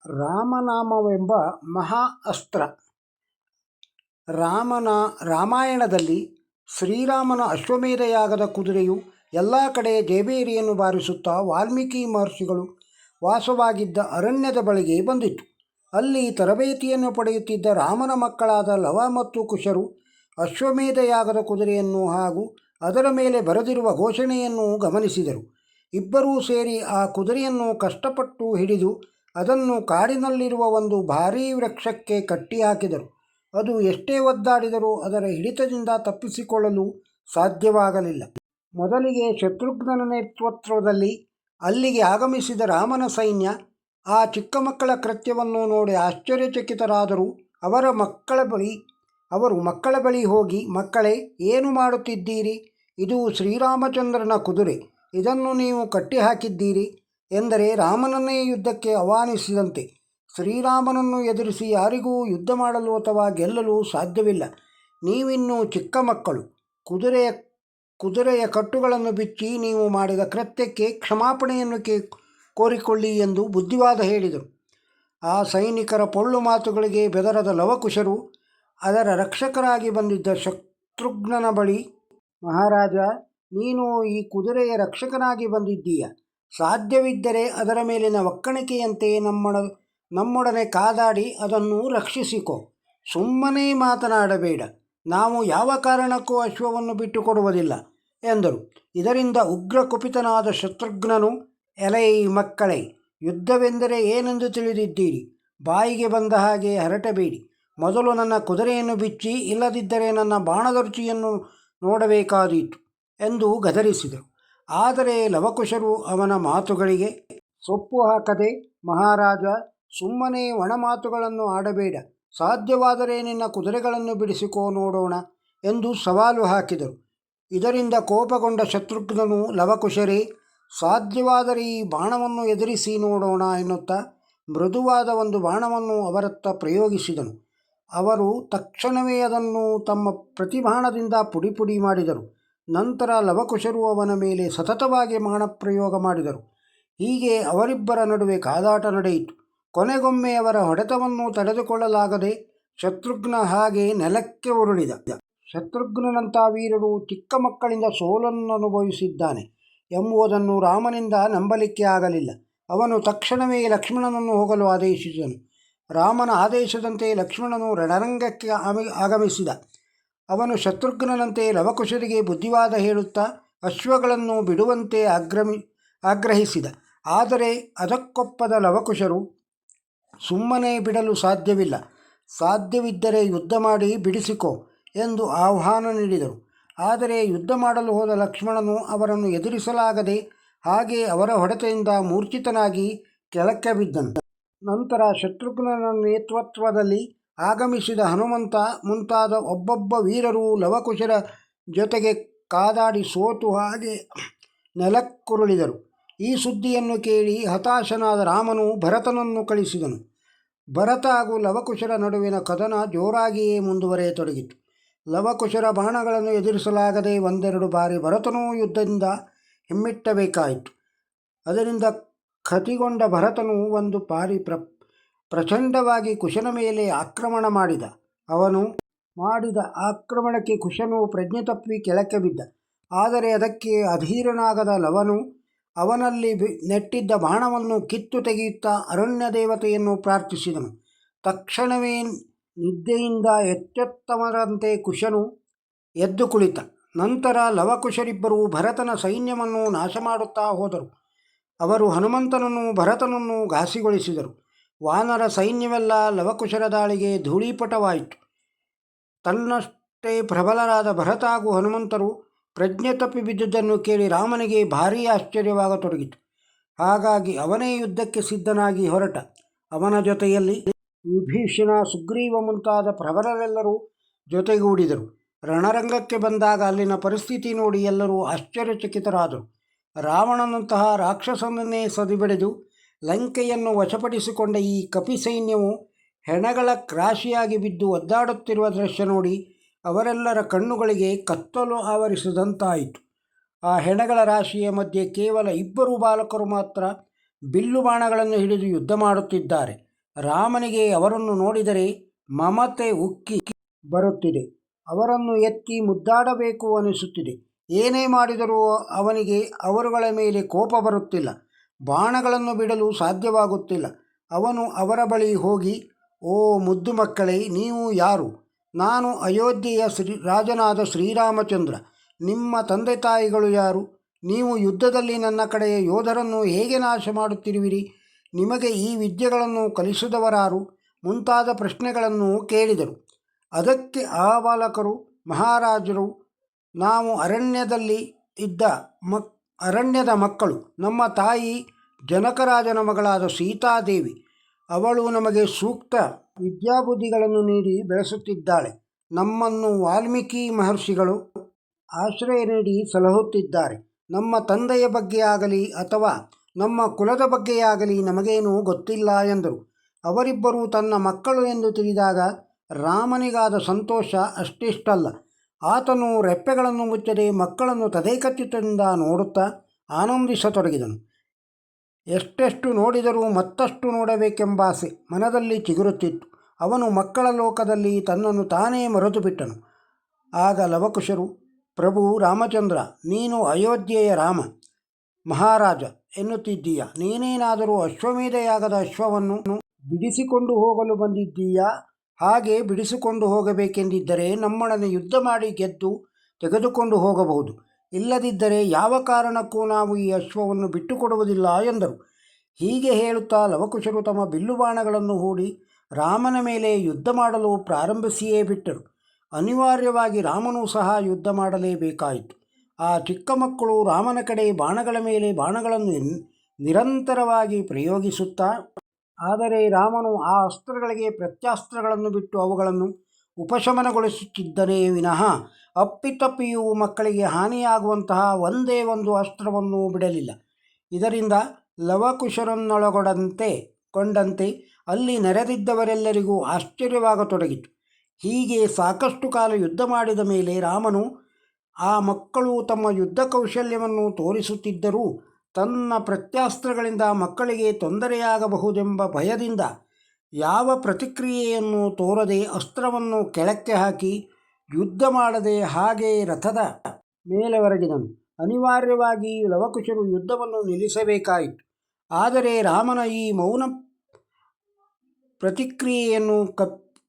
ರಾಮನಾಮವೆಂಬ ಮಹಾ ಅಸ್ತ್ರ. ರಾಮಾಯಣದಲ್ಲಿ ಶ್ರೀರಾಮನ ಅಶ್ವಮೇಧ ಯಾಗದ ಕುದುರೆಯು ಎಲ್ಲ ಕಡೆ ಜಯಭೇರಿಯನ್ನು ಬಾರಿಸುತ್ತಾ ವಾಲ್ಮೀಕಿ ಮಹರ್ಷಿಗಳು ವಾಸವಾಗಿದ್ದ ಅರಣ್ಯದ ಬಳಿಗೆ ಬಂದಿತು. ಅಲ್ಲಿ ತರಬೇತಿಯನ್ನು ಪಡೆಯುತ್ತಿದ್ದ ರಾಮನ ಮಕ್ಕಳಾದ ಲವ ಮತ್ತು ಕುಶರು ಅಶ್ವಮೇಧ ಯಾಗದ ಕುದುರೆಯನ್ನು ಹಾಗೂ ಅದರ ಮೇಲೆ ಬರೆದಿರುವ ಘೋಷಣೆಯನ್ನು ಗಮನಿಸಿದರು. ಇಬ್ಬರೂ ಸೇರಿ ಆ ಕುದುರೆಯನ್ನು ಕಷ್ಟಪಟ್ಟು ಹಿಡಿದು ಅದನ್ನು ಕಾಡಿನಲ್ಲಿರುವ ಒಂದು ಭಾರೀ ವೃಕ್ಷಕ್ಕೆ ಕಟ್ಟಿಹಾಕಿದರು. ಅದು ಎಷ್ಟೇ ಒದ್ದಾಡಿದರೂ ಅದರ ಹಿಡಿತದಿಂದ ತಪ್ಪಿಸಿಕೊಳ್ಳಲು ಸಾಧ್ಯವಾಗಲಿಲ್ಲ. ಮೊದಲಿಗೆ ಶತ್ರುಘ್ನನ ನೇತೃತ್ವದಲ್ಲಿ ಅಲ್ಲಿಗೆ ಆಗಮಿಸಿದ ರಾಮನ ಸೈನ್ಯ ಆ ಚಿಕ್ಕ ಮಕ್ಕಳ ಕೃತ್ಯವನ್ನು ನೋಡಿ ಆಶ್ಚರ್ಯಚಕಿತರಾದರು. ಅವರು ಮಕ್ಕಳ ಬಳಿ ಹೋಗಿ, ಮಕ್ಕಳೇ, ಏನು ಮಾಡುತ್ತಿದ್ದೀರಿ? ಇದು ಶ್ರೀರಾಮಚಂದ್ರನ ಕುದುರೆ. ಇದನ್ನು ನೀವು ಕಟ್ಟಿಹಾಕಿದ್ದೀರಿ ಎಂದರೆ ರಾಮನನ್ನೇ ಯುದ್ಧಕ್ಕೆ ಆಹ್ವಾನಿಸಿದಂತೆ. ಶ್ರೀರಾಮನನ್ನು ಎದುರಿಸಿ ಯಾರಿಗೂ ಯುದ್ಧ ಮಾಡಲು ಅಥವಾ ಗೆಲ್ಲಲು ಸಾಧ್ಯವಿಲ್ಲ. ನೀವಿನ್ನೂ ಚಿಕ್ಕ ಮಕ್ಕಳು. ಕುದುರೆಯ ಕಟ್ಟುಗಳನ್ನು ಬಿಚ್ಚಿ ನೀವು ಮಾಡಿದ ಕೃತ್ಯಕ್ಕೆ ಕ್ಷಮಾಪಣೆಯನ್ನು ಕೋರಿಕೊಳ್ಳಿ ಎಂದು ಬುದ್ಧಿವಾದ ಹೇಳಿದರು. ಆ ಸೈನಿಕರ ಪೊಳ್ಳು ಮಾತುಗಳಿಗೆ ಬೆದರದ ಲವಕುಶರು ಅದರ ರಕ್ಷಕರಾಗಿ ಬಂದಿದ್ದ ಶತ್ರುಘ್ನನ ಬಳಿ, ಮಹಾರಾಜ, ನೀನು ಈ ಕುದುರೆಯ ರಕ್ಷಕನಾಗಿ ಬಂದಿದ್ದೀಯ. ಸಾಧ್ಯವಿದ್ದರೆ ಅದರ ಮೇಲಿನ ಒಕ್ಕಣಿಕೆಯಂತೆ ನಮ್ಮೊಡನೆ ಕಾದಾಡಿ ಅದನ್ನು ರಕ್ಷಿಸಿಕೊ. ಸುಮ್ಮನೆ ಮಾತನಾಡಬೇಡ. ನಾವು ಯಾವ ಕಾರಣಕ್ಕೂ ಅಶ್ವವನ್ನು ಬಿಟ್ಟುಕೊಡುವುದಿಲ್ಲ ಎಂದರು. ಇದರಿಂದ ಉಗ್ರ ಕುಪಿತನಾದ ಶತ್ರುಘ್ನನು, ಎಲೈ ಮಕ್ಕಳೇ, ಯುದ್ಧವೆಂದರೆ ಏನೆಂದು ತಿಳಿದಿದ್ದೀರಿ? ಬಾಯಿಗೆ ಬಂದ ಹಾಗೆ ಹರಟಬೇಡಿ. ಮೊದಲು ನನ್ನ ಕುದುರೆಯನ್ನು ಬಿಚ್ಚಿ, ಇಲ್ಲದಿದ್ದರೆ ನನ್ನ ಬಾಣದ ರುಚಿಯನ್ನು ನೋಡಬೇಕಾದೀತು ಎಂದು ಗದರಿಸಿದರು. ಆದರೆ ಲವಕುಶರು ಅವನ ಮಾತುಗಳಿಗೆ ಸೊಪ್ಪು ಹಾಕದೆ, ಮಹಾರಾಜ, ಸುಮ್ಮನೆ ಒಣ ಮಾತುಗಳನ್ನು ಆಡಬೇಡ. ಸಾಧ್ಯವಾದರೆ ನಿನ್ನ ಕುದುರೆಗಳನ್ನು ಬಿಡಿಸಿಕೋ ನೋಡೋಣ ಎಂದು ಸವಾಲು ಹಾಕಿದರು. ಇದರಿಂದ ಕೋಪಗೊಂಡ ಶತ್ರುಘ್ನನು, ಲವಕುಶರೇ, ಸಾಧ್ಯವಾದರೆ ಈ ಬಾಣವನ್ನು ಎದುರಿಸಿ ನೋಡೋಣ ಎನ್ನುತ್ತಾ ಮೃದುವಾದ ಒಂದು ಬಾಣವನ್ನು ಅವರತ್ತ ಪ್ರಯೋಗಿಸಿದನು. ಅವರು ತಕ್ಷಣವೇ ಅದನ್ನು ತಮ್ಮ ಪ್ರತಿಬಾಣದಿಂದ ಪುಡಿ ಮಾಡಿದರು. ನಂತರ ಲವಕುಶರು ಅವನ ಮೇಲೆ ಸತತವಾಗಿ ಬಾಣಪ್ರಯೋಗ ಮಾಡಿದರು. ಹೀಗೆ ಅವರಿಬ್ಬರ ನಡುವೆ ಕಾದಾಟ ನಡೆಯಿತು. ಕೊನೆಗೊಮ್ಮೆ ಅವರ ಹೊಡೆತವನ್ನು ತಡೆದುಕೊಳ್ಳಲಾಗದೆ ಶತ್ರುಘ್ನ ಹಾಗೆ ನೆಲಕ್ಕೆ ಉರುಳಿದ. ಶತ್ರುಘ್ನನಂಥ ವೀರರು ಚಿಕ್ಕ ಮಕ್ಕಳಿಂದ ಸೋಲನ್ನು ಅನುಭವಿಸಿದ್ದಾನೆ ಎಂಬುದನ್ನು ರಾಮನಿಂದ ನಂಬಲಿಕ್ಕೆ ಆಗಲಿಲ್ಲ. ಅವನು ತಕ್ಷಣವೇ ಲಕ್ಷ್ಮಣನನ್ನು ಹೋಗಲು ಆದೇಶಿಸಿದನು. ರಾಮನ ಆದೇಶದಂತೆ ಲಕ್ಷ್ಮಣನು ರಣರಂಗಕ್ಕೆ ಆಗಮಿಸಿದ. ಅವನು ಶತ್ರುಘ್ನನಂತೆ ಲವಕುಶರಿಗೆ ಬುದ್ಧಿವಾದ ಹೇಳುತ್ತಾ ಅಶ್ವಗಳನ್ನು ಬಿಡುವಂತೆ ಆಗ್ರಹಿಸಿದ. ಆದರೆ ಅದಕ್ಕೊಪ್ಪದ ಲವಕುಶರು, ಸುಮ್ಮನೆ ಬಿಡಲು ಸಾಧ್ಯವಿಲ್ಲ. ಸಾಧ್ಯವಿದ್ದರೆ ಯುದ್ಧ ಮಾಡಿ ಬಿಡಿಸಿಕೊ ಎಂದು ಆಹ್ವಾನ ನೀಡಿದರು. ಆದರೆ ಯುದ್ಧ ಮಾಡಲು ಹೋದ ಲಕ್ಷ್ಮಣನು ಅವರನ್ನು ಎದುರಿಸಲಾಗದೆ ಹಾಗೆ ಅವರ ಹೊಡೆತದಿಂದ ಮೂರ್ಛಿತನಾಗಿ ಕೆಳಕ್ಕೆ ಬಿದ್ದನು. ನಂತರ ಶತ್ರುಘ್ನನ ನೇತೃತ್ವದಲ್ಲಿ ಆಗಮಿಸಿದ ಹನುಮಂತ ಮುಂತಾದ ಒಬ್ಬೊಬ್ಬ ವೀರರು ಲವಕುಶರ ಜೊತೆಗೆ ಕಾದಾಡಿ ಸೋತು ಹಾಗೆ ನೆಲಕ್ಕುರುಳಿದರು. ಈ ಸುದ್ದಿಯನ್ನು ಕೇಳಿ ಹತಾಶನಾದ ರಾಮನು ಭರತನನ್ನು ಕಳಿಸಿದನು. ಭರತ ಹಾಗೂ ಲವಕುಶರ ನಡುವಿನ ಕದನ ಜೋರಾಗಿಯೇ ಮುಂದುವರೆಯತೊಡಗಿತು. ಲವಕುಶರ ಬಾಣಗಳನ್ನು ಎದುರಿಸಲಾಗದೆ ಒಂದೆರಡು ಬಾರಿ ಭರತನೂ ಯುದ್ಧದಿಂದ ಹಿಮ್ಮೆಟ್ಟಬೇಕಾಯಿತು. ಅದರಿಂದ ಕತಿಗೊಂಡ ಭರತನು ಒಂದು ಬಾರಿ ಪ್ರಚಂಡವಾಗಿ ಕುಶನ ಮೇಲೆ ಆಕ್ರಮಣ ಮಾಡಿದ. ಅವನು ಮಾಡಿದ ಆಕ್ರಮಣಕ್ಕೆ ಕುಶನು ಪ್ರಜ್ಞೆ ತಪ್ಪಿ ಕೆಳಕ್ಕೆ ಬಿದ್ದ. ಆದರೆ ಅದಕ್ಕೆ ಅಧೀರನಾಗದ ಲವನು ಅವನಲ್ಲಿ ನೆಟ್ಟಿದ್ದ ಬಾಣವನ್ನು ಕಿತ್ತು ತೆಗೆಯುತ್ತಾ ಅರಣ್ಯ ದೇವತೆಯನ್ನು ಪ್ರಾರ್ಥಿಸಿದನು. ತಕ್ಷಣವೇ ನಿದ್ದೆಯಿಂದ ಎಚ್ಚೆತ್ತವರಂತೆ ಕುಶನು ಎದ್ದು ಕುಳಿತ. ನಂತರ ಲವಕುಶರಿಬ್ಬರು ಭರತನ ಸೈನ್ಯವನ್ನು ನಾಶ ಮಾಡುತ್ತಾ ಹೋದರು. ಅವರು ಹನುಮಂತನನ್ನು ಭರತನನ್ನು ಘಾಸಿಗೊಳಿಸಿದರು. ವಾನರ ಸೈನ್ಯವೆಲ್ಲ ಲವಕುಶರ ದಾಳಿಗೆ ಧೂಳೀಪಟವಾಯಿತು. ತನ್ನಷ್ಟೇ ಪ್ರಬಲರಾದ ಭರತ ಹಾಗೂ ಹನುಮಂತರು ಪ್ರಜ್ಞೆ ತಪ್ಪಿ ಬಿದ್ದುದನ್ನು ಕೇಳಿ ರಾಮನಿಗೆ ಭಾರೀ ಆಶ್ಚರ್ಯವಾಗತೊಡಗಿತು. ಹಾಗಾಗಿ ಅವನೇ ಯುದ್ಧಕ್ಕೆ ಸಿದ್ಧನಾಗಿ ಹೊರಟ. ಅವನ ಜೊತೆಯಲ್ಲಿ ವಿಭೀಷಣ, ಸುಗ್ರೀವ ಮುಂತಾದ ಪ್ರಬಲರೆಲ್ಲರೂ ಜೊತೆಗೂಡಿದರು. ರಣರಂಗಕ್ಕೆ ಬಂದಾಗ ಅಲ್ಲಿನ ಪರಿಸ್ಥಿತಿ ನೋಡಿ ಎಲ್ಲರೂ ಆಶ್ಚರ್ಯಚಕಿತರಾದರು. ರಾವಣನಂತಹ ರಾಕ್ಷಸನನ್ನೇ ಸದಿಬಡಿದು ಲಂಕೆಯನ್ನು ವಶಪಡಿಸಿಕೊಂಡ ಈ ಕಪಿ ಸೈನ್ಯವು ಹೆಣಗಳ ರಾಶಿಯಾಗಿ ಬಿದ್ದು ಒದ್ದಾಡುತ್ತಿರುವ ದೃಶ್ಯ ನೋಡಿ ಅವರೆಲ್ಲರ ಕಣ್ಣುಗಳಿಗೆ ಕತ್ತಲು ಆವರಿಸಿದಂತಾಯಿತು. ಆ ಹೆಣಗಳ ರಾಶಿಯ ಮಧ್ಯೆ ಕೇವಲ ಇಬ್ಬರು ಬಾಲಕರು ಮಾತ್ರ ಬಿಲ್ಲು ಬಾಣಗಳನ್ನು ಹಿಡಿದು ಯುದ್ಧ ಮಾಡುತ್ತಿದ್ದಾರೆ. ರಾಮನಿಗೆ ಅವರನ್ನು ನೋಡಿದರೆ ಮಮತೆ ಉಕ್ಕಿ ಬರುತ್ತಿದೆ. ಅವರನ್ನು ಎತ್ತಿ ಮುದ್ದಾಡಬೇಕು ಅನಿಸುತ್ತಿದೆ. ಏನೇ ಮಾಡಿದರೂ ಅವನಿಗೆ ಅವರುಗಳ ಮೇಲೆ ಕೋಪ ಬರುತ್ತಿಲ್ಲ. ಬಾಣಗಳನ್ನು ಬಿಡಲು ಸಾಧ್ಯವಾಗುತ್ತಿಲ್ಲ. ಅವನು ಅವರ ಬಳಿ ಹೋಗಿ, ಓ ಮುದ್ದು ಮಕ್ಕಳೇ, ನೀವು ಯಾರು? ನಾನು ಅಯೋಧ್ಯೆಯ ರಾಜನಾದ ಶ್ರೀರಾಮಚಂದ್ರ. ನಿಮ್ಮ ತಂದೆ ತಾಯಿಗಳು ಯಾರು? ನೀವು ಯುದ್ಧದಲ್ಲಿ ನನ್ನ ಕಡೆಯ ಯೋಧರನ್ನು ಹೇಗೆ ನಾಶ ಮಾಡುತ್ತಿರುವಿರಿ? ನಿಮಗೆ ಈ ವಿದ್ಯೆಗಳನ್ನು ಕಲಿಸಿದವರಾರು? ಮುಂತಾದ ಪ್ರಶ್ನೆಗಳನ್ನು ಕೇಳಿದರು. ಅದಕ್ಕೆ ಆ ಬಾಲಕರು, ಮಹಾರಾಜರು, ನಾವು ಅರಣ್ಯದ ಮಕ್ಕಳು. ನಮ್ಮ ತಾಯಿ ಜನಕರಾಜನ ಮಗಳಾದ ಸೀತಾದೇವಿ. ಅವಳು ನಮಗೆ ಸೂಕ್ತ ವಿದ್ಯಾಬುದ್ಧಿಗಳನ್ನು ನೀಡಿ ಬೆಳೆಸುತ್ತಿದ್ದಾಳೆ. ನಮ್ಮನ್ನು ವಾಲ್ಮೀಕಿ ಮಹರ್ಷಿಗಳು ಆಶ್ರಯ ನೀಡಿ ಸಲಹುತ್ತಿದ್ದಾರೆ. ನಮ್ಮ ತಂದೆಯ ಬಗ್ಗೆ ಆಗಲಿ ಅಥವಾ ನಮ್ಮ ಕುಲದ ಬಗ್ಗೆಯಾಗಲಿ ನಮಗೇನೂ ಗೊತ್ತಿಲ್ಲ ಎಂದರು. ಅವರಿಬ್ಬರೂ ತನ್ನ ಮಕ್ಕಳು ಎಂದು ತಿಳಿದಾಗ ರಾಮನಿಗಾದ ಸಂತೋಷ ಅಷ್ಟಿಷ್ಟಲ್ಲ. ಆತನು ರೆಪ್ಪೆಗಳನ್ನು ಮುಚ್ಚದೆ ಮಕ್ಕಳನ್ನು ತದೇಕಚಿತ್ತದಿಂದ ನೋಡುತ್ತಾ ಆನಂದಿಸತೊಡಗಿದನು. ಎಷ್ಟೆಷ್ಟು ನೋಡಿದರೂ ಮತ್ತಷ್ಟು ನೋಡಬೇಕೆಂಬಾಸೆ ಮನದಲ್ಲಿ ಚಿಗುರುತ್ತಿತ್ತು. ಅವನು ಮಕ್ಕಳ ಲೋಕದಲ್ಲಿ ತನ್ನನ್ನು ತಾನೇ ಮರೆತು ಬಿಟ್ಟನು. ಆಗ ಲವಕುಶರು, ಪ್ರಭು ರಾಮಚಂದ್ರ, ನೀನು ಅಯೋಧ್ಯೆಯ ರಾಮ ಮಹಾರಾಜ ಎನ್ನುತ್ತಿದ್ದೀಯ. ನೀನೇನಾದರೂ ಅಶ್ವಮೇಧಯಾಗದ ಅಶ್ವವನ್ನು ಬಿಡಿಸಿಕೊಂಡು ಹೋಗಲು ಬಂದಿದ್ದೀಯಾ? ಹಾಗೆ ಬಿಡಿಸಿಕೊಂಡು ಹೋಗಬೇಕೆಂದಿದ್ದರೆ ನಮ್ಮೊಡನೆ ಯುದ್ಧ ಮಾಡಿ ಗೆದ್ದು ತೆಗೆದುಕೊಂಡು ಹೋಗಬಹುದು. ಇಲ್ಲದಿದ್ದರೆ ಯಾವ ಕಾರಣಕ್ಕೂ ನಾವು ಈ ಅಶ್ವವನ್ನು ಬಿಟ್ಟುಕೊಡುವುದಿಲ್ಲ ಎಂದರು. ಹೀಗೆ ಹೇಳುತ್ತಾ ಲವಕುಶರು ತಮ್ಮ ಬಿಲ್ಲುಬಾಣಗಳನ್ನು ಹೂಡಿ ರಾಮನ ಮೇಲೆ ಯುದ್ಧ ಮಾಡಲು ಪ್ರಾರಂಭಿಸಿಯೇ ಬಿಟ್ಟರು. ಅನಿವಾರ್ಯವಾಗಿ ರಾಮನೂ ಸಹ ಯುದ್ಧ ಮಾಡಲೇಬೇಕಾಯಿತು. ಆ ಚಿಕ್ಕ ಮಕ್ಕಳು ರಾಮನ ಕಡೆ ಬಾಣಗಳ ಮೇಲೆ ಬಾಣಗಳನ್ನು ನಿರಂತರವಾಗಿ ಪ್ರಯೋಗಿಸುತ್ತಾ, ಆದರೆ ರಾಮನು ಆ ಅಸ್ತ್ರಗಳಿಗೆ ಪ್ರತ್ಯಾಸ್ತ್ರಗಳನ್ನು ಬಿಟ್ಟು ಅವುಗಳನ್ನು ಉಪಶಮನಗೊಳಿಸುತ್ತಿದ್ದನೇ ವಿನಃ ಅಪ್ಪಿತಪ್ಪಿಯೂ ಮಕ್ಕಳಿಗೆ ಹಾನಿಯಾಗುವಂತಹ ಒಂದೇ ಒಂದು ಅಸ್ತ್ರವನ್ನು ಬಿಡಲಿಲ್ಲ. ಇದರಿಂದ ಕೊಂಡಂತೆ ಅಲ್ಲಿ ನೆರೆದಿದ್ದವರೆಲ್ಲರಿಗೂ ಆಶ್ಚರ್ಯವಾಗತೊಡಗಿತು. ಹೀಗೆ ಸಾಕಷ್ಟು ಕಾಲ ಯುದ್ಧ ಮಾಡಿದ ಮೇಲೆ ರಾಮನು ಆ ಮಕ್ಕಳು ತಮ್ಮ ಯುದ್ಧ ಕೌಶಲ್ಯವನ್ನು ತೋರಿಸುತ್ತಿದ್ದರೂ ತನ್ನ ಪ್ರತ್ಯಾಸ್ತ್ರಗಳಿಂದ ಮಕ್ಕಳಿಗೆ ತೊಂದರೆಯಾಗಬಹುದೆಂಬ ಭಯದಿಂದ ಯಾವ ಪ್ರತಿಕ್ರಿಯೆಯನ್ನು ತೋರದೆ ಅಸ್ತ್ರವನ್ನು ಕೆಳಕ್ಕೆ ಹಾಕಿ ಯುದ್ಧ ಮಾಡದೆ ಹಾಗೆ ರಥದ ಮೇಲೆ ಒರಗಿದನು. ಅನಿವಾರ್ಯವಾಗಿ ಲವಕುಶರು ಯುದ್ಧವನ್ನು ನಿಲ್ಲಿಸಬೇಕಾಯಿತು. ಆದರೆ ರಾಮನ ಈ ಮೌನ ಪ್ರತಿಕ್ರಿಯೆಯನ್ನು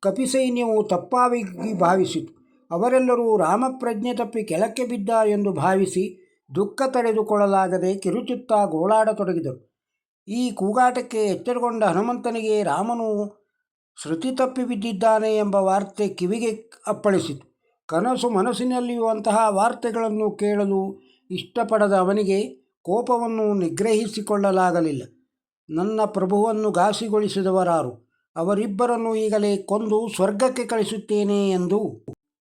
ಕಪಿಸೈನ್ಯವು ತಪ್ಪಾಗಿ ಭಾವಿಸಿತು. ಅವರೆಲ್ಲರೂ ರಾಮಪ್ರಜ್ಞೆ ತಪ್ಪಿ ಕೆಳಕ್ಕೆ ಬಿದ್ದ ಎಂದು ಭಾವಿಸಿ ದುಃಖ ತಡೆದುಕೊಳ್ಳಲಾಗದೆ ಕಿರುಚುತ್ತಾ ಗೋಳಾಡತೊಡಗಿದರು. ಈ ಕೂಗಾಟಕ್ಕೆ ಎಚ್ಚರಗೊಂಡ ಹನುಮಂತನಿಗೆ ರಾಮನು ಶ್ರುತಿ ತಪ್ಪಿ ಬಿದ್ದಿದ್ದಾನೆ ಎಂಬ ವಾರ್ತೆ ಕಿವಿಗೆ ಅಪ್ಪಳಿಸಿತು. ಮನಸ್ಸಿನಲ್ಲಿಯೂ ಅಂತಹ ವಾರ್ತೆಗಳನ್ನು ಕೇಳಲು ಇಷ್ಟಪಡದ ಅವನಿಗೆ ಕೋಪವನ್ನು ನಿಗ್ರಹಿಸಿಕೊಳ್ಳಲಾಗಲಿಲ್ಲ. ನನ್ನ ಪ್ರಭುವನ್ನು ಘಾಸಿಗೊಳಿಸಿದವರಾರು? ಅವರಿಬ್ಬರನ್ನು ಈಗಲೇ ಕೊಂದು ಸ್ವರ್ಗಕ್ಕೆ ಕಳಿಸುತ್ತೇನೆ ಎಂದು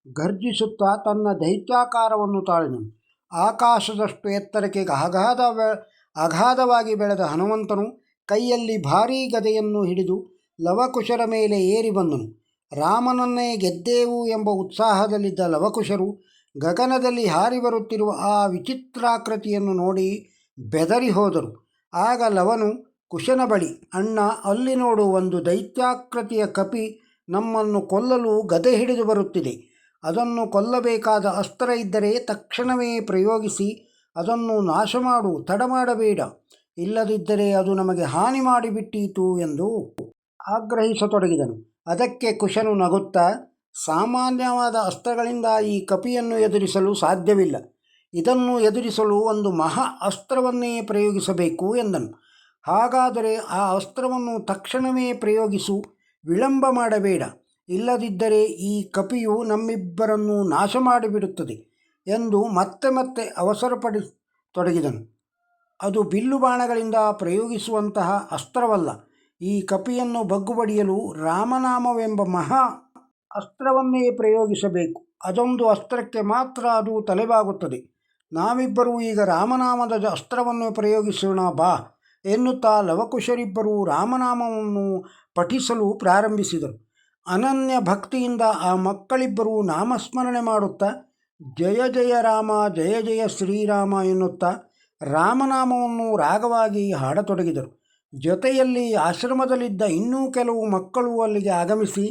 ಗರ್ಜಿಸುತ್ತಾ ತನ್ನ ದೈತ್ಯಾಕಾರವನ್ನು ತಾಳಿದನು. ಆಕಾಶದಷ್ಟು ಎತ್ತರಕ್ಕೆ ಅಗಾಧವಾಗಿ ಬೆಳೆದ ಹನುಮಂತನು ಕೈಯಲ್ಲಿ ಭಾರೀ ಗದೆಯನ್ನು ಹಿಡಿದು ಲವಕುಶರ ಮೇಲೆ ಏರಿ ಬಂದನು. ರಾಮನನ್ನೇ ಗೆದ್ದೇವು ಎಂಬ ಉತ್ಸಾಹದಲ್ಲಿದ್ದ ಲವಕುಶರು ಗಗನದಲ್ಲಿ ಹಾರಿ ಬರುತ್ತಿರುವ ಆ ವಿಚಿತ್ರಾಕೃತಿಯನ್ನು ನೋಡಿ ಬೆದರಿ ಹೋದರು. ಆಗ ಲವನು ಕುಶನ ಬಳಿ, ಅಣ್ಣ, ಅಲ್ಲಿ ನೋಡು, ಒಂದು ದೈತ್ಯಾಕೃತಿಯ ಕಪಿ ನಮ್ಮನ್ನು ಕೊಲ್ಲಲು ಗದೆ ಹಿಡಿದು ಬರುತ್ತಿದೆ. ಅದನ್ನು ಕೊಲ್ಲಬೇಕಾದ ಅಸ್ತ್ರ ಇದ್ದರೆ ತಕ್ಷಣವೇ ಪ್ರಯೋಗಿಸಿ ಅದನ್ನು ನಾಶ ಮಾಡು, ತಡ ಮಾಡಬೇಡ. ಇಲ್ಲದಿದ್ದರೆ ಅದು ನಮಗೆ ಹಾನಿ ಮಾಡಿಬಿಟ್ಟೀತು ಎಂದು ಆಗ್ರಹಿಸತೊಡಗಿದನು. ಅದಕ್ಕೆ ಕುಶನು ನಗುತ್ತಾ, ಸಾಮಾನ್ಯವಾದ ಅಸ್ತ್ರಗಳಿಂದ ಈ ಕಪಿಯನ್ನು ಎದುರಿಸಲು ಸಾಧ್ಯವಿಲ್ಲ. ಇದನ್ನು ಎದುರಿಸಲು ಒಂದು ಮಹಾ ಅಸ್ತ್ರವನ್ನೇ ಪ್ರಯೋಗಿಸಬೇಕು ಎಂದನು. ಹಾಗಾದರೆ ಆ ಅಸ್ತ್ರವನ್ನು ತಕ್ಷಣವೇ ಪ್ರಯೋಗಿಸು, ವಿಳಂಬ ಮಾಡಬೇಡ. ಇಲ್ಲದಿದ್ದರೆ ಈ ಕಪಿಯು ನಮ್ಮಿಬ್ಬರನ್ನು ನಾಶ ಮಾಡಿಬಿಡುತ್ತದೆ ಎಂದು ಮತ್ತೆ ಅವಸರಪಡಿಸತೊಡಗಿದನು. ಅದು ಬಿಲ್ಲು ಬಾಣಗಳಿಂದ ಪ್ರಯೋಗಿಸುವಂತಹ ಅಸ್ತ್ರವಲ್ಲ. ಈ ಕಪಿಯನ್ನು ಬಗ್ಗುಬಡಿಯಲು ರಾಮನಾಮವೆಂಬ ಮಹಾ ಅಸ್ತ್ರವನ್ನೇ ಪ್ರಯೋಗಿಸಬೇಕು. ಅದೊಂದು ಅಸ್ತ್ರಕ್ಕೆ ಮಾತ್ರ ಅದು ತಲೆಬಾಗುತ್ತದೆ. ನಾವಿಬ್ಬರೂ ಈಗ ರಾಮನಾಮದ ಅಸ್ತ್ರವನ್ನು ಪ್ರಯೋಗಿಸೋಣ ಬಾ ಎನ್ನುತ್ತಾ ಲವಕುಶರಿಬ್ಬರೂ ರಾಮನಾಮವನ್ನು ಪಠಿಸಲು ಪ್ರಾರಂಭಿಸಿದರು. ಅನನ್ಯ ಭಕ್ತಿಯಿಂದ ಆ ಮಕ್ಕಳಿಬ್ಬರೂ ನಾಮಸ್ಮರಣೆ ಮಾಡುತ್ತಾ ಜಯ ಜಯ ರಾಮ, ಜಯ ಜಯ ಶ್ರೀರಾಮ ಎನ್ನುತ್ತಾ ರಾಮನಾಮವನ್ನು ರಾಗವಾಗಿ ಹಾಡತೊಡಗಿದರು. ಜೊತೆಯಲ್ಲಿ ಆಶ್ರಮದಲ್ಲಿದ್ದ ಇನ್ನೂ ಕೆಲವು ಮಕ್ಕಳು ಅಲ್ಲಿಗೆ ಆಗಮಿಸಿ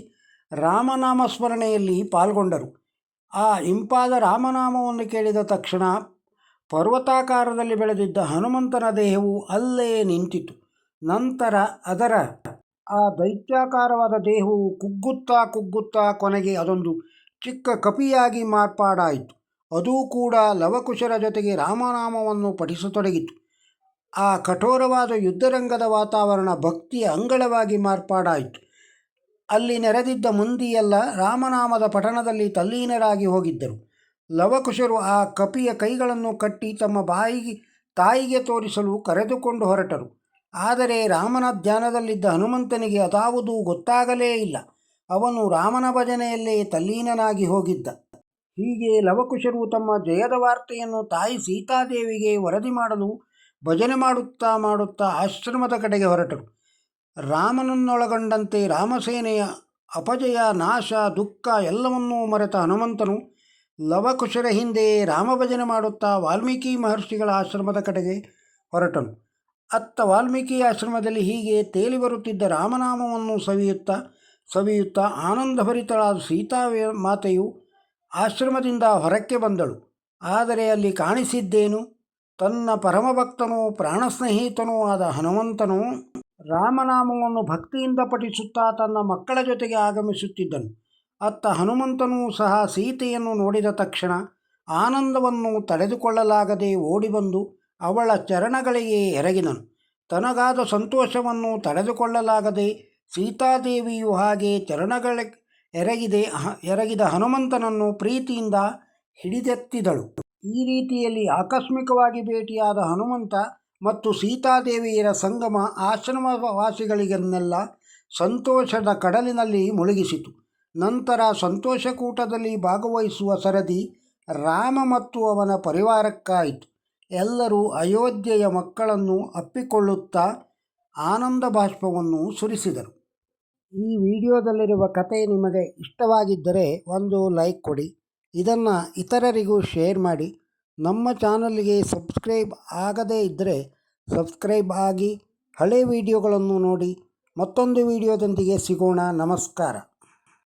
ರಾಮನಾಮ ಸ್ಮರಣೆಯಲ್ಲಿ ಪಾಲ್ಗೊಂಡರು. ಆ ಇಂಪಾದ ರಾಮನಾಮವನ್ನು ಕೇಳಿದ ತಕ್ಷಣ ಪರ್ವತಾಕಾರದಲ್ಲಿ ಬೆಳೆದಿದ್ದ ಹನುಮಂತನ ದೇಹವು ಅಲ್ಲೇ ನಿಂತಿತು. ನಂತರ ಅದರ ಆ ದೈತ್ಯಾಕಾರವಾದ ದೇಹವು ಕುಗ್ಗುತ್ತಾ ಕುಗ್ಗುತ್ತಾ ಕೊನೆಗೆ ಅದೊಂದು ಚಿಕ್ಕ ಕಪಿಯಾಗಿ ಮಾರ್ಪಾಡಾಯಿತು. ಅದೂ ಕೂಡ ಲವಕುಶರ ಜೊತೆಗೆ ರಾಮನಾಮವನ್ನು ಪಠಿಸತೊಡಗಿತು. ಆ ಕಠೋರವಾದ ಯುದ್ಧರಂಗದ ವಾತಾವರಣ ಭಕ್ತಿಯ ಅಂಗಳವಾಗಿ ಮಾರ್ಪಾಡಾಯಿತು. ಅಲ್ಲಿ ನೆರೆದಿದ್ದ ಮಂದಿಯೆಲ್ಲ ರಾಮನಾಮದ ಪಠಣದಲ್ಲಿ ತಲ್ಲೀನರಾಗಿ ಹೋಗಿದ್ದರು. ಲವಕುಶರು ಆ ಕಪಿಯ ಕೈಗಳನ್ನು ಕಟ್ಟಿ ತಮ್ಮ ತಾಯಿಗೆ ತೋರಿಸಲು ಕರೆದುಕೊಂಡು ಹೊರಟರು. ಆದರೆ ರಾಮನ ಧ್ಯಾನದಲ್ಲಿದ್ದ ಹನುಮಂತನಿಗೆ ಅದಾವುದೂ ಗೊತ್ತಾಗಲೇ ಇಲ್ಲ. ಅವನು ರಾಮನ ಭಜನೆಯಲ್ಲೇ ತಲ್ಲೀನನಾಗಿ ಹೋಗಿದ್ದ. ಹೀಗೆ ಲವಕುಶರು ತಮ್ಮ ಜಯದ ವಾರ್ತೆಯನ್ನು ತಾಯಿ ಸೀತಾದೇವಿಗೆ ವರದಿ ಮಾಡಲು ಭಜನೆ ಮಾಡುತ್ತಾ ಮಾಡುತ್ತಾ ಆಶ್ರಮದ ಕಡೆಗೆ ಹೊರಟರು. ರಾಮನನ್ನೊಳಗೊಂಡಂತೆ ರಾಮಸೇನೆಯ ಅಪಜಯ, ನಾಶ, ದುಃಖ ಎಲ್ಲವನ್ನೂ ಮರೆತ ಹನುಮಂತನು ಲವಕುಶರ ಹಿಂದೆ ರಾಮಭಜನೆ ಮಾಡುತ್ತಾ ವಾಲ್ಮೀಕಿ ಮಹರ್ಷಿಗಳ ಆಶ್ರಮದ ಕಡೆಗೆ ಹೊರಟನು. ಅತ್ತ ವಾಲ್ಮೀಕಿ ಆಶ್ರಮದಲ್ಲಿ ಹೀಗೆ ತೇಲಿ ಬರುತ್ತಿದ್ದ ರಾಮನಾಮವನ್ನು ಸವಿಯುತ್ತಾ ಆನಂದಭರಿತಳಾದ ಸೀತಾ ಮಾತೆಯು ಆಶ್ರಮದಿಂದ ಹೊರಕ್ಕೆ ಬಂದಳು. ಆದರೆ ಅಲ್ಲಿ ಕಾಣಿಸಿದ್ದೇನು? ತನ್ನ ಪರಮಭಕ್ತನೂ ಪ್ರಾಣಸ್ನೇಹಿತನೂ ಆದ ಹನುಮಂತನು ರಾಮನಾಮವನ್ನು ಭಕ್ತಿಯಿಂದ ಪಠಿಸುತ್ತಾ ತನ್ನ ಮಕ್ಕಳ ಜೊತೆಗೆ ಆಗಮಿಸುತ್ತಿದ್ದನು. ಅತ್ತ ಹನುಮಂತನೂ ಸಹ ಸೀತೆಯನ್ನು ನೋಡಿದ ತಕ್ಷಣ ಆನಂದವನ್ನು ತಡೆದುಕೊಳ್ಳಲಾಗದೆ ಓಡಿಬಂದು ಅವಳ ಚರಣಗಳಿಗೆ ಎರಗಿದನು. ತನಗಾದ ಸಂತೋಷವನ್ನು ತಡೆದುಕೊಳ್ಳಲಾಗದೆ ಸೀತಾದೇವಿಯು ಹಾಗೆ ಚರಣಗಳ ಎರಗಿದ ಹನುಮಂತನನ್ನು ಪ್ರೀತಿಯಿಂದ ಹಿಡಿದೆತ್ತಿದಳು. ಈ ರೀತಿಯಲ್ಲಿ ಆಕಸ್ಮಿಕವಾಗಿ ಭೇಟಿಯಾದ ಹನುಮಂತ ಮತ್ತು ಸೀತಾದೇವಿಯರ ಸಂಗಮ ಆಶ್ರಮವಾಸಿಗಳಿಗನ್ನೆಲ್ಲ ಸಂತೋಷದ ಕಡಲಿನಲ್ಲಿ ಮುಳುಗಿಸಿತು. ನಂತರ ಸಂತೋಷಕೂಟದಲ್ಲಿ ಭಾಗವಹಿಸುವ ಸರದಿ ರಾಮ ಮತ್ತು ಅವನ ಪರಿವಾರಕ್ಕಾಯಿತು. ಎಲ್ಲರೂ ಅಯೋಧ್ಯೆಯ ಮಕ್ಕಳನ್ನು ಅಪ್ಪಿಕೊಳ್ಳುತ್ತಾ ಆನಂದ ಬಾಷ್ಪವನ್ನು ಸುರಿಸಿದರು. ಈ ವಿಡಿಯೋದಲ್ಲಿರುವ ಕತೆ ನಿಮಗೆ ಇಷ್ಟವಾಗಿದ್ದರೆ ಒಂದು ಲೈಕ್ ಕೊಡಿ. ಇದನ್ನು ಇತರರಿಗೂ ಶೇರ್ ಮಾಡಿ. ನಮ್ಮ ಚಾನಲ್ಗೆ ಸಬ್ಸ್ಕ್ರೈಬ್ ಆಗದೇ ಇದ್ದರೆ ಸಬ್ಸ್ಕ್ರೈಬ್ ಆಗಿ ಹಳೆ ವಿಡಿಯೋಗಳನ್ನು ನೋಡಿ. ಮತ್ತೊಂದು ವಿಡಿಯೋದೊಂದಿಗೆ ಸಿಗೋಣ. ನಮಸ್ಕಾರ.